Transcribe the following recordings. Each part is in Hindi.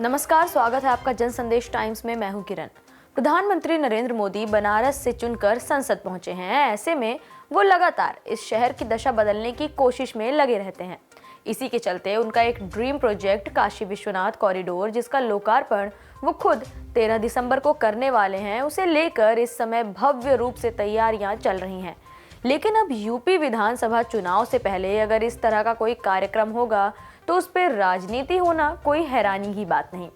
नमस्कार, स्वागत है आपका जन संदेश टाइम्स में। मैं हूं किरण। प्रधानमंत्री नरेंद्र मोदी बनारस से चुनकर संसद पहुंचे हैं। ऐसे में वो लगातार इस शहर की दशा बदलने की कोशिश में लगे रहते हैं। इसी के चलते उनका एक dream project Kashi Vishwanath corridor, जिसका लोकार्पण वो खुद 13 दिसंबर को करने वाले हैं, उसे लेकर इस समय भव्य रूप से तैयारियां चल रही हैं। लेकिन अब यूपी विधानसभा चुनाव से पहले अगर इस तरह का कोई कार्यक्रम होगा तो उस पर राजनीति होना कोई हैरानी की बात नहीं।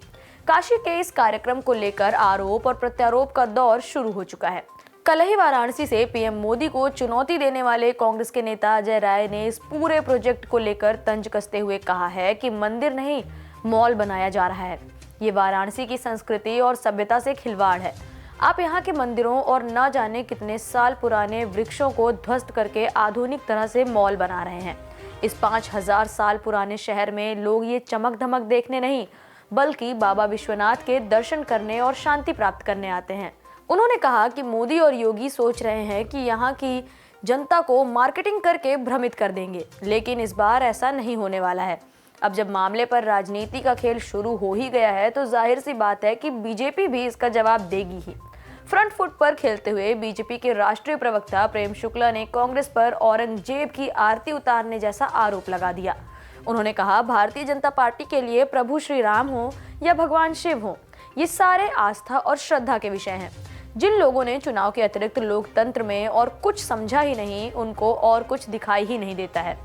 काशी के इस कार्यक्रम को लेकर आरोप और प्रत्यारोप का दौर शुरू हो चुका है। कल ही वाराणसी से पीएम मोदी को चुनौती देने वाले कांग्रेस के नेता अजय राय ने इस पूरे प्रोजेक्ट को लेकर तंज कसते हुए कहा है कि मंदिर नहीं, मॉल बनाया जा रहा है। ये वाराणसी की संस्कृति और सभ्यता से खिलवाड़ है। आप यहाँ के मंदिरों और न जाने कितने साल पुराने वृक्षों को ध्वस्त करके आधुनिक तरह से मॉल बना रहे हैं। इस 5000 साल पुराने शहर में लोग ये चमक धमक देखने नहीं, बल्कि बाबा विश्वनाथ के दर्शन करने और शांति प्राप्त करने आते हैं। उन्होंने कहा कि मोदी और योगी सोच रहे हैं कि यहाँ की जनता को मार्केटिंग करके भ्रमित कर देंगे, लेकिन इस बार ऐसा नहीं होने वाला है। अब जब मामले पर राजनीति का खेल शुरू हो ही गया है तो जाहिर सी बात है कि बीजेपी भी इसका जवाब देगी ही। फ्रंट फुट पर खेलते हुए बीजेपी के राष्ट्रीय प्रवक्ता प्रेम शुक्ला ने कांग्रेस पर औरंगजेब की आरती उतारने जैसा आरोप लगा दिया। उन्होंने कहा, भारतीय जनता पार्टी के लिए प्रभु श्री राम हो या भगवान शिव हो, ये सारे आस्था और श्रद्धा के विषय हैं। जिन लोगों ने चुनाव के अतिरिक्त लोकतंत्र में और कुछ समझा ही नहीं, उनको और कुछ दिखाई ही नहीं देता है।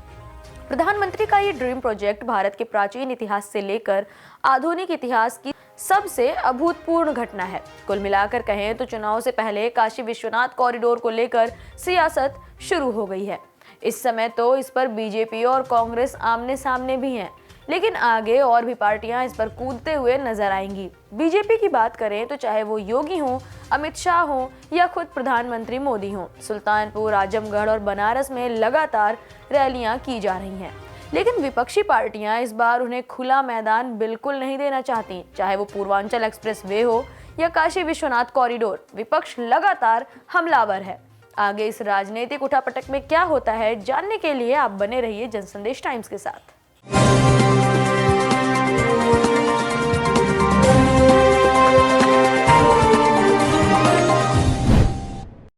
प्रधानमंत्री का ये ड्रीम प्रोजेक्ट भारत के प्राचीन इतिहास से लेकर आधुनिक इतिहास की सबसे अभूतपूर्व घटना है। कुल मिलाकर कहें तो चुनाव से पहले काशी विश्वनाथ कॉरिडोर को लेकर सियासत शुरू हो गई है। इस समय तो इस पर बीजेपी और कांग्रेस आमने सामने भी हैं, लेकिन आगे और भी पार्टियां इस पर कूदते हुए नजर आएंगी। बीजेपी की बात करें तो चाहे वो योगी हों, अमित शाह हों या खुद प्रधानमंत्री मोदी हों, सुल्तानपुर, आजमगढ़ और बनारस में लगातार रैलियां की जा रही हैं। लेकिन विपक्षी पार्टियां इस बार उन्हें खुला मैदान बिल्कुल नहीं देना चाहती। चाहे वो पूर्वांचल एक्सप्रेस वे हो या काशी विश्वनाथ कॉरिडोर, विपक्ष लगातार हमलावर है। आगे इस राजनीतिक उठापटक में क्या होता है, जानने के लिए आप बने रहिए जनसंदेश टाइम्स के साथ।